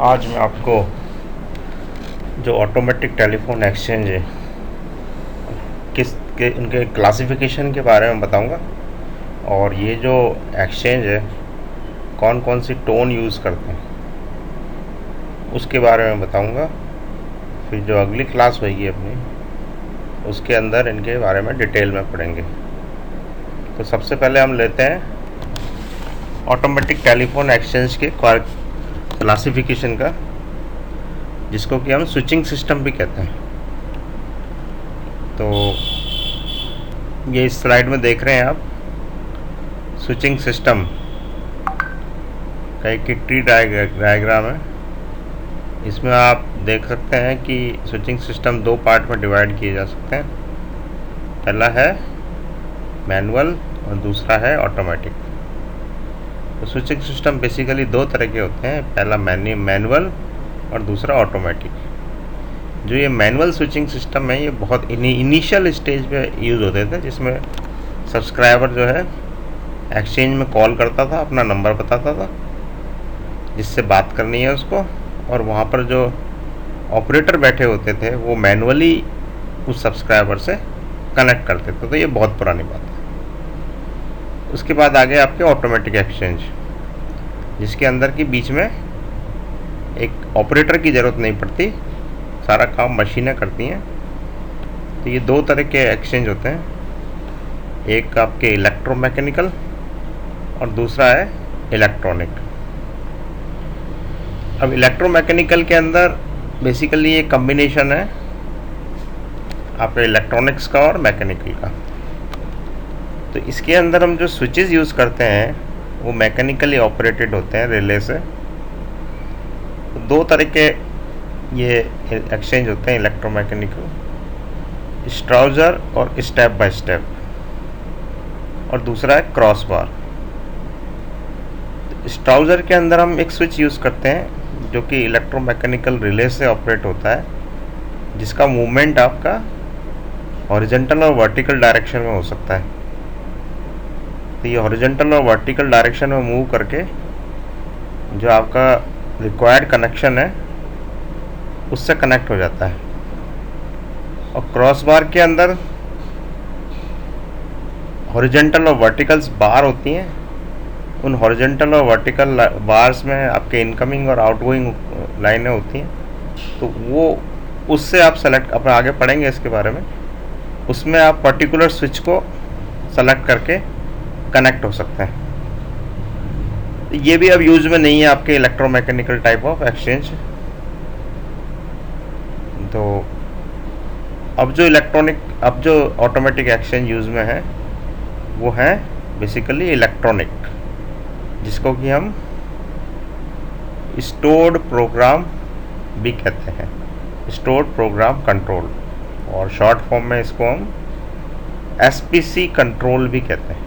आज मैं आपको जो ऑटोमेटिक टेलीफोन एक्सचेंज है के उनके क्लासिफिकेशन के बारे में बताऊंगा। और ये जो एक्सचेंज है कौन कौन सी टोन यूज़ करते हैं उसके बारे में बताऊंगा। फिर जो अगली क्लास होगी अपनी उसके अंदर इनके बारे में डिटेल में पढ़ेंगे। तो सबसे पहले हम लेते हैं ऑटोमेटिक टेलीफोन एक्सचेंज के क्लासिफिकेशन का, जिसको कि हम स्विचिंग सिस्टम भी कहते हैं। तो ये इस स्लाइड में देख रहे हैं आप, स्विचिंग सिस्टम का एक ट्री डायग्राम है। इसमें आप देख सकते हैं कि स्विचिंग सिस्टम दो पार्ट में डिवाइड किए जा सकते हैं। पहला है मैनुअल और दूसरा है ऑटोमेटिक। तो स्विचिंग सिस्टम बेसिकली दो तरह के होते हैं, पहला मैनुअल और दूसरा ऑटोमेटिक। जो ये मैनुअल स्विचिंग सिस्टम है ये बहुत इनिशियल स्टेज पे यूज़ होते थे, जिसमें सब्सक्राइबर जो है एक्सचेंज में कॉल करता था, अपना नंबर बताता था जिससे बात करनी है उसको, और वहाँ पर जो ऑपरेटर बैठे होते थे वो मैनुअली उस सब्सक्राइबर से कनेक्ट करते थे। तो ये बहुत पुरानी बात है। उसके बाद आगे आपके ऑटोमेटिक एक्सचेंज, जिसके अंदर की बीच में एक ऑपरेटर की ज़रूरत नहीं पड़ती, सारा काम मशीनें करती हैं। तो ये दो तरह के एक्सचेंज होते हैं, एक आपके इलेक्ट्रोमैकेनिकल और दूसरा है इलेक्ट्रॉनिक। अब इलेक्ट्रोमैकेनिकल के अंदर बेसिकली ये कम्बिनेशन है आपके इलेक्ट्रॉनिक्स का और मैकेनिकल का। तो इसके अंदर हम जो स्विचेस यूज़ करते हैं वो मैकेनिकली ऑपरेटेड होते हैं रिले से। तो दो तरह के ये एक्सचेंज होते हैं इलेक्ट्रोमैकेनिकल, स्ट्राउजर और स्टेप बाय स्टेप, और दूसरा है क्रॉस बार। स्ट्राउजर के अंदर हम एक स्विच यूज़ करते हैं जो कि इलेक्ट्रोमैकेनिकल रिले से ऑपरेट होता है, जिसका मूवमेंट आपका हॉरिजॉन्टल और वर्टिकल डायरेक्शन में हो सकता है। तो ये हॉरिजॉन्टल और वर्टिकल डायरेक्शन में मूव करके जो आपका रिक्वायर्ड कनेक्शन है उससे कनेक्ट हो जाता है। और क्रॉस बार के अंदर हॉरिजॉन्टल और वर्टिकल्स बार होती हैं। उन हॉरिजॉन्टल और वर्टिकल बार्स में आपके इनकमिंग और आउटगोइंग लाइनें होती हैं। तो वो उससे आप सेलेक्ट, अपने आगे पढ़ेंगे इसके बारे में, उसमें आप पर्टिकुलर स्विच को सेलेक्ट करके कनेक्ट हो सकते हैं। ये भी अब यूज में नहीं है आपके इलेक्ट्रोमैकेनिकल टाइप ऑफ एक्सचेंज। तो अब जो ऑटोमेटिक एक्सचेंज यूज में है वो है बेसिकली इलेक्ट्रॉनिक, जिसको कि हम स्टोर्ड प्रोग्राम भी कहते हैं, स्टोर्ड प्रोग्राम कंट्रोल, और शॉर्ट फॉर्म में इसको हम SPC कंट्रोल भी कहते हैं।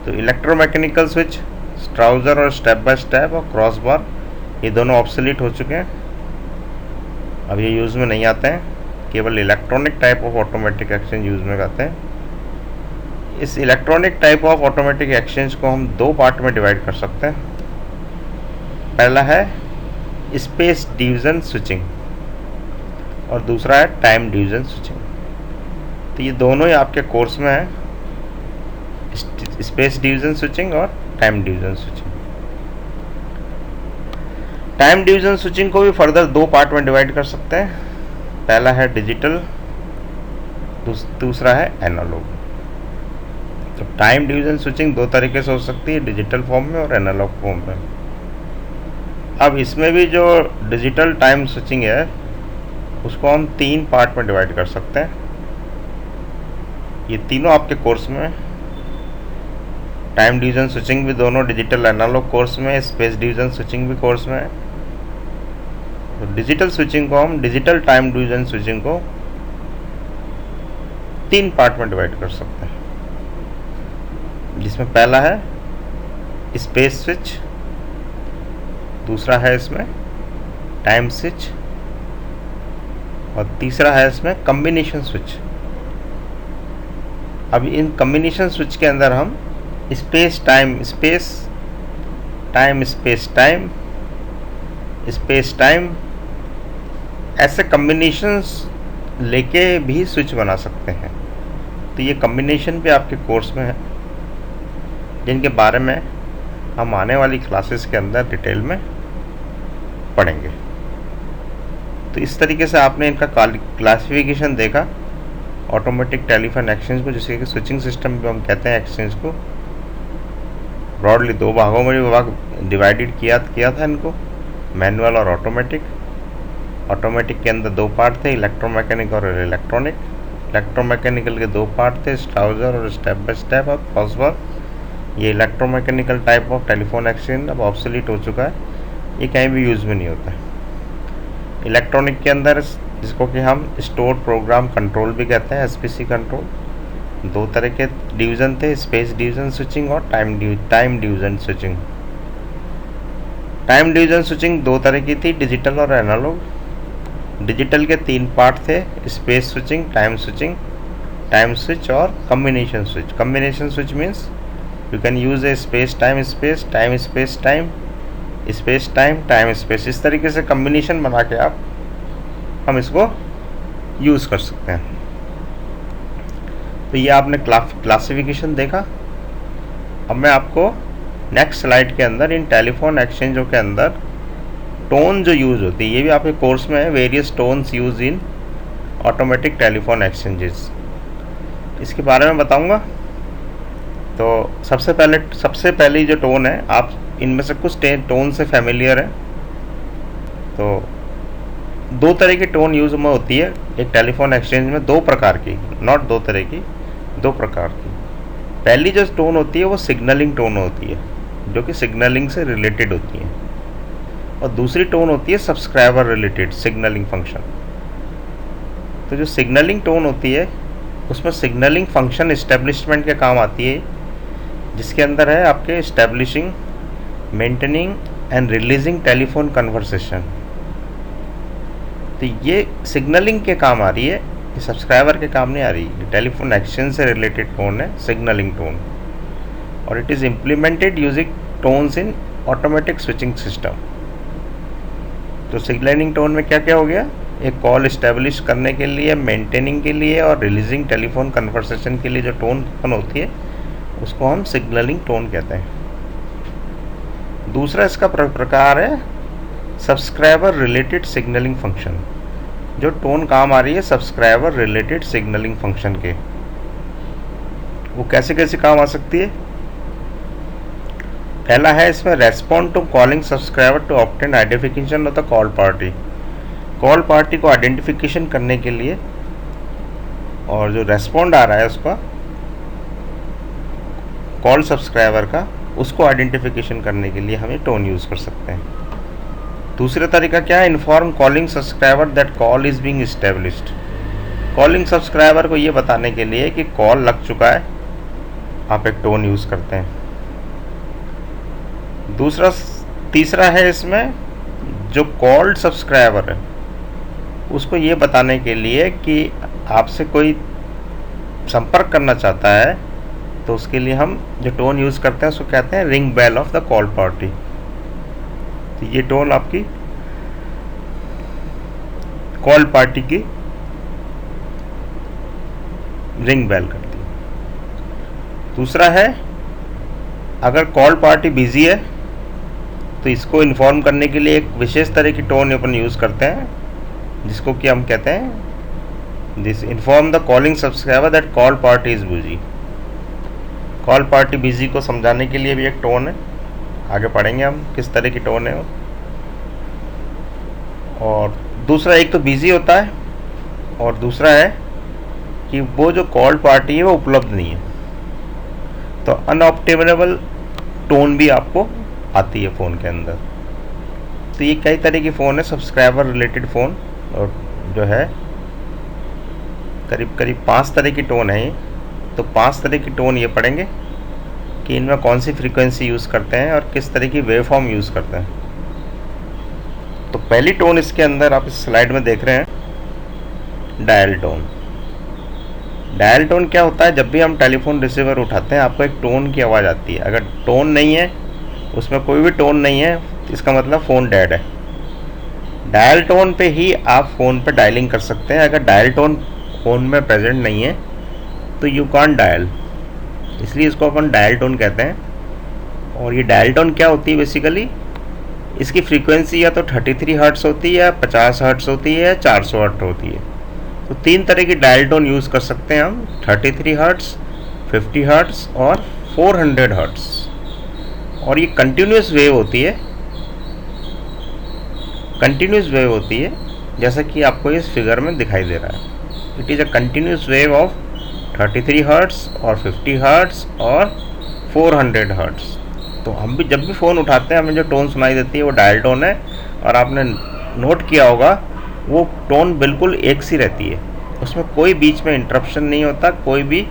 तो इलेक्ट्रोमैकेनिकल स्विच, स्ट्राउजर और स्टेप बाय स्टेप और क्रॉस बार, ये दोनों ऑब्सोलीट हो चुके हैं, अब ये यूज़ में नहीं आते हैं। केवल electronic type of automatic exchange use में आते हैं। इस electronic type of automatic exchange को हम दो पार्ट में डिवाइड कर सकते हैं। पहला है स्पेस डिवीज़न स्विचिंग और दूसरा है टाइम डिवीज़न स्विचिंग। तो ये दोनों ही आपके कोर्स में है, स्पेस डिवीज़न स्विचिंग और time division switching. Time division switching को भी फर्दर दो पार्ट में डिवाइड कर सकते हैं। पहला है डिजिटल, दूसरा है एनालॉग। तो टाइम डिवीज़न स्विचिंग दो तरीके से हो सकती है, डिजिटल फॉर्म में और एनालॉग फॉर्म में। अब इसमें भी जो डिजिटल टाइम स्विचिंग है उसको हम तीन पार्ट में डिवाइड कर सकते हैं। ये तीनों आपके कोर्स में, टाइम डिवीज़न स्विचिंग भी दोनों डिजिटल एनालॉग कोर्स में, स्पेस डिवीज़न स्विचिंग भी कोर्स में है। तो डिजिटल स्विचिंग को हम, डिजिटल टाइम डिवीज़न स्विचिंग को तीन पार्ट में डिवाइड कर सकते हैं, जिसमें पहला है स्पेस स्विच, दूसरा है इसमें टाइम स्विच, और तीसरा है इसमें कॉम्बिनेशन स्विच। अब इन कॉम्बिनेशन स्विच के अंदर हम स्पेस टाइम स्पेस टाइम, ऐसे कम्बिनेशंस लेके भी स्विच बना सकते हैं। तो ये कम्बिनेशन भी आपके कोर्स में है, जिनके बारे में हम आने वाली क्लासेस के अंदर डिटेल में पढ़ेंगे। तो इस तरीके से आपने इनका क्लासिफिकेशन देखा ऑटोमेटिक टेलीफोन एक्सचेंज को, जिसे कि स्विचिंग सिस्टम भी हम कहते हैं एक्सचेंज को। ब्रॉडली 2 भागों में डिवाइडेड किया था इनको, मैनुअल और ऑटोमेटिक। ऑटोमेटिक के अंदर 2 पार्ट थे, इलेक्ट्रोमैकेनिक और इलेक्ट्रॉनिक। इलेक्ट्रोमैकेनिकल के 2 पार्ट थे, स्ट्राउजर और स्टेप बाय स्टेप और फॉस्फर। ये electromechanical type of telephone exchange अब ऑब्सोलीट हो चुका है, ये कहीं भी यूज़ में नहीं होता है। इलेक्ट्रॉनिक के अंदर, जिसको कि हम स्टोर प्रोग्राम कंट्रोल भी कहते हैं, एसपीसी कंट्रोल, 2 तरह के डिवीज़न थे, स्पेस डिवीज़न स्विचिंग और time division switching. Time division switching 2 तरह की थी, डिजिटल और एनालॉग। डिजिटल के 3 पार्ट थे, स्पेस स्विचिंग, टाइम स्विच और combination switch. Combination switch means you can use A space time space, time space time, space time time space. इस तरीके से कम्बिनेशन बना के हम इसको यूज़ कर सकते हैं। तो ये आपने क्लासिफिकेशन देखा। अब मैं आपको नेक्स्ट स्लाइड के अंदर इन टेलीफोन एक्सचेंजों के अंदर टोन जो यूज़ होती है, ये भी आपके कोर्स में है, various tones use in automatic telephone exchanges, इसके बारे में बताऊंगा। तो सबसे पहले जो टोन है, आप इनमें से कुछ टोन से फैमिलियर है। तो 2 तरह की टोन यूज़ में होती है एक टेलीफोन एक्सचेंज में, 2 प्रकार की, नॉट 2 तरह की, 2 प्रकार की। पहली जो टोन होती है वो सिग्नलिंग टोन होती है, जो कि सिग्नलिंग से रिलेटेड होती है, और दूसरी टोन होती है सब्सक्राइबर रिलेटेड सिग्नलिंग फंक्शन। तो जो सिग्नलिंग टोन होती है उसमें सिग्नलिंग फंक्शन इस्टेब्लिशमेंट के काम आती है, जिसके अंदर है आपके establishing, maintaining and releasing telephone conversation. तो ये सिग्नलिंग के काम आ रही है, ये सब्सक्राइबर के काम नहीं आ रही। ये टेलीफोन एक्सचेंज से रिलेटेड टोन है, सिग्नलिंग टोन, और it is implemented using tones in automatic switching system. तो सिग्नलिंग टोन में क्या क्या हो गया, एक कॉल इस्टेब्लिश करने के लिए, मेंटेनिंग के लिए और रिलीजिंग टेलीफोन कन्वर्सेशन के लिए जो टोन होती है उसको हम सिग्नलिंग टोन कहते हैं। दूसरा इसका प्रकार है सब्सक्राइबर रिलेटेड सिग्नलिंग फंक्शन। जो टोन काम आ रही है सब्सक्राइबर रिलेटेड सिग्नलिंग फंक्शन के, वो कैसे कैसे काम आ सकती है। पहला है इसमें respond to calling subscriber to obtain identification of the call party. Call party को आइडेंटिफिकेशन करने के लिए, और जो रेस्पॉन्ड आ रहा है उसका कॉल सब्सक्राइबर का, उसको आइडेंटिफिकेशन करने के लिए हम ये टोन यूज़ कर सकते हैं। दूसरा तरीका क्या है, inform calling subscriber that call is being established. Calling subscriber को ये बताने के लिए कि कॉल लग चुका है, आप एक टोन यूज़ करते हैं। तीसरा है इसमें जो कॉल्ड सब्सक्राइबर है उसको ये बताने के लिए कि आपसे कोई संपर्क करना चाहता है, तो उसके लिए हम जो टोन यूज़ करते हैं उसको कहते हैं ring bell of the call party. तो ये टोन आपकी कॉल पार्टी की रिंग बेल करती है। दूसरा है अगर कॉल पार्टी बिजी है तो इसको इन्फॉर्म करने के लिए एक विशेष तरह की टोन अपन यूज़ करते हैं, जिसको कि हम कहते हैं this inform the calling subscriber that call party is busy. Call party busy को समझाने के लिए भी एक टोन है, आगे पढ़ेंगे हम किस तरह की टोन है वो। और दूसरा, एक तो बिजी होता है और दूसरा है कि वो जो कॉल पार्टी है वो उपलब्ध नहीं है, तो अनऑप्टिमेबल टोन भी आपको आती है फ़ोन के अंदर। तो ये कई तरह की फ़ोन है, सब्सक्राइबर रिलेटेड फ़ोन, और जो है करीब करीब 5 तरह की टोन है ये। तो 5 तरह की टोन ये पढ़ेंगे कि इनमें कौन सी फ्रीक्वेंसी यूज़ करते हैं और किस तरह की वेवफॉर्म यूज़ करते हैं। तो पहली टोन इसके अंदर आप इस स्लाइड में देख रहे हैं, डायल टोन। डायल टोन क्या होता है, जब भी हम टेलीफोन रिसीवर उठाते हैं आपको एक टोन की आवाज़ आती है। अगर टोन नहीं है, उसमें कोई भी टोन नहीं है, तो इसका मतलब फ़ोन डेड है। डायल टोन पे ही आप फ़ोन पे डायलिंग कर सकते हैं। अगर डायल टोन फ़ोन में प्रेजेंट नहीं है तो यू कांट डायल, इसलिए इसको अपन डायल टोन कहते हैं। और ये डायल टोन क्या होती है बेसिकली, इसकी फ्रीक्वेंसी या तो 33 हर्ट्स होती है, या 50 हर्ट्स होती है, या 400 हर्ट्स होती है। तो 3 तरह की डायल टोन यूज़ कर सकते हैं हम, 33 हर्ट्स, 50 हर्ट्स और 400 हर्ट्स। और ये कंटिन्यूस वेव होती है, कंटिन्यूस वेव होती है, जैसा कि आपको इस फिगर में दिखाई दे रहा है। It is a continuous wave of 33 hertz और 50 हर्ट्स और 400 हर्ट्स। तो हम भी जब भी फ़ोन उठाते हैं हमें जो टोन सुनाई देती है वो डायल टोन है। और आपने नोट किया होगा वो टोन बिल्कुल एक सी रहती है, उसमें कोई बीच में इंटरप्शन नहीं होता, कोई भी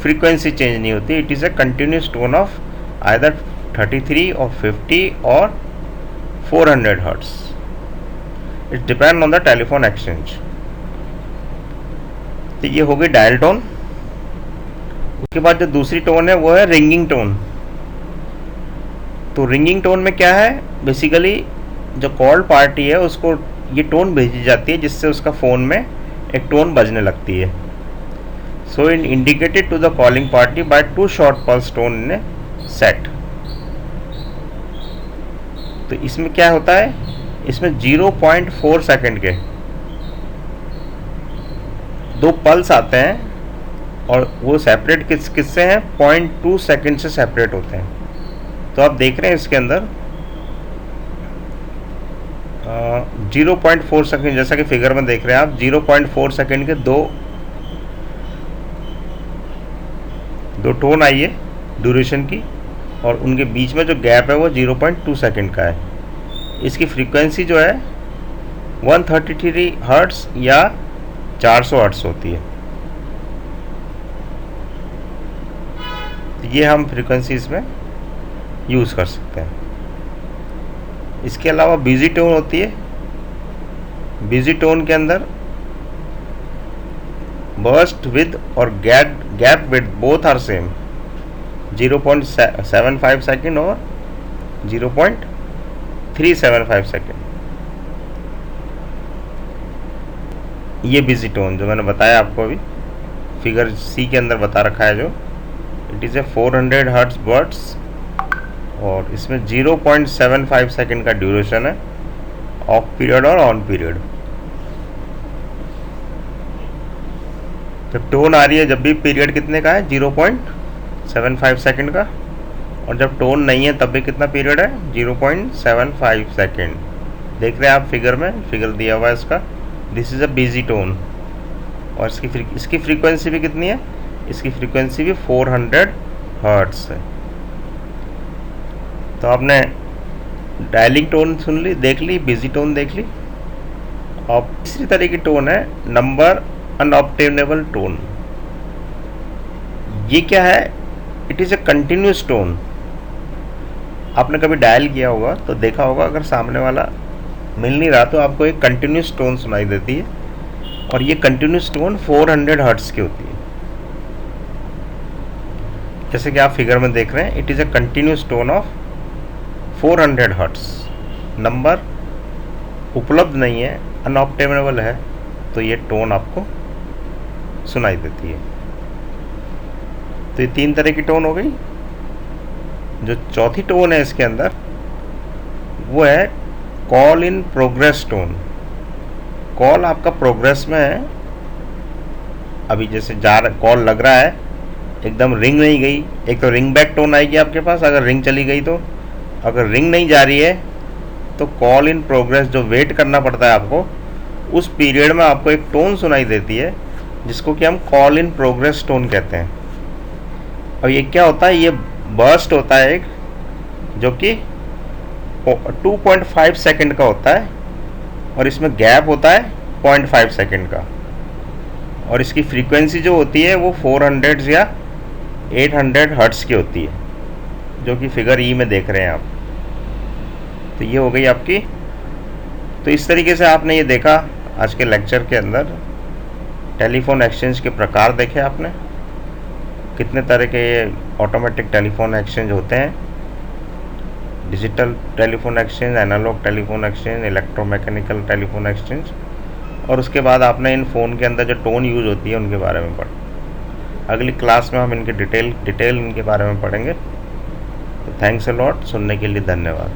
फ्रीक्वेंसी चेंज नहीं होती। It is a continuous tone of either 33 और 50 और 400 hertz. It depend on the telephone exchange. तो ये हो गई डायल टोन। उसके बाद जो दूसरी टोन है वो है रिंगिंग टोन। तो रिंगिंग टोन में क्या है, बेसिकली जो कॉल पार्टी है उसको ये टोन भेजी जाती है जिससे उसका फ़ोन में एक टोन बजने लगती है। So in indicated to the calling party by 2 short pulse tone in a set. तो इसमें क्या होता है, इसमें 0.4 सेकेंड के 2 पल्स आते हैं और वो सेपरेट किससे हैं, 0.2 सेकेंड से सेपरेट होते हैं। तो आप देख रहे हैं इसके अंदर 0.4 सेकेंड, जैसा कि फिगर में देख रहे हैं आप, 0.4 सेकेंड के दो टोन आई है ड्यूरेशन की, और उनके बीच में जो गैप है वो 0.2 सेकेंड का है। इसकी फ्रीक्वेंसी जो है 133 हर्ट्स या 400 हर्ट्स होती है। ये हम फ्रीक्वेंसी इसमें यूज़ कर सकते हैं। इसके अलावा बिजी टोन होती है। बिजी टोन के अंदर बर्स्ट विद और gap with both are same, 0.75 second और 0.375 सेकेंड। ये बिजी टोन जो मैंने बताया आपको अभी फिगर सी के अंदर बता रखा है, जो it is A 400 hertz birds, और इसमें 0.75 सेकेंड का ड्यूरेशन है, ऑफ पीरियड और ऑन पीरियड। जब टोन आ रही है, जब भी पीरियड कितने का है, 0.75 सेकेंड का, और जब टोन नहीं है तब भी कितना पीरियड है, 0.75 सेकेंड। देख रहे हैं आप फिगर में, फिगर दिया हुआ है इसका, this is a busy tone. और इसकी फ्रीक्वेंसी भी कितनी है, इसकी फ्रीक्वेंसी भी 400 हर्ट्स है। तो आपने डायलिंग टोन सुन ली, देख ली, बिजी टोन देख ली। और तीसरी तरह की टोन है नंबर अनऑब्टेनेबल टोन। ये क्या है, it is a continuous tone. आपने कभी डायल किया होगा तो देखा होगा, अगर सामने वाला मिल नहीं रहा तो आपको एक कंटिन्यूस टोन सुनाई देती है, और ये कंटिन्यूस टोन 400 हर्ट्स की होती है। जैसे कि आप फिगर में देख रहे हैं, it is a continuous tone of 400 hertz. Number उपलब्ध नहीं है, अनऑब्टेनेबल है, तो ये टोन आपको सुनाई देती है। तो ये 3 तरह की टोन हो गई। जो चौथी टोन है इसके अंदर वो है call in progress tone. Call आपका प्रोग्रेस में है, अभी जैसे कॉल लग रहा है, एकदम रिंग नहीं गई, एक तो रिंग बैक टोन आएगी आपके पास अगर रिंग चली गई तो। अगर रिंग नहीं जा रही है तो कॉल इन प्रोग्रेस, जो वेट करना पड़ता है आपको, उस पीरियड में आपको एक टोन सुनाई देती है जिसको कि हम कॉल इन प्रोग्रेस टोन कहते हैं। और ये क्या होता है, ये बर्स्ट होता है एक, जो कि 2.5 सेकेंड का होता है, और इसमें गैप होता है 0.5 सेकेंड का। और इसकी फ्रीक्वेंसी जो होती है वो 400 या 800 हर्ट्स की होती है, जो कि फिगर ई में देख रहे हैं आप। तो ये हो गई आपकी। तो इस तरीके से आपने ये देखा आज के लेक्चर के अंदर, टेलीफोन एक्सचेंज के प्रकार देखे आपने, कितने तरह के ये ऑटोमेटिक टेलीफोन एक्सचेंज होते हैं। Digital telephone exchange, analog telephone exchange, electromechanical telephone exchange, और उसके बाद आपने इन फ़ोन के अंदर जो टोन यूज़ होती है उनके बारे में पढ़ा। अगली क्लास में हम इनके डिटेल इनके बारे में पढ़ेंगे। तो थैंक्स अ लॉट, सुनने के लिए धन्यवाद।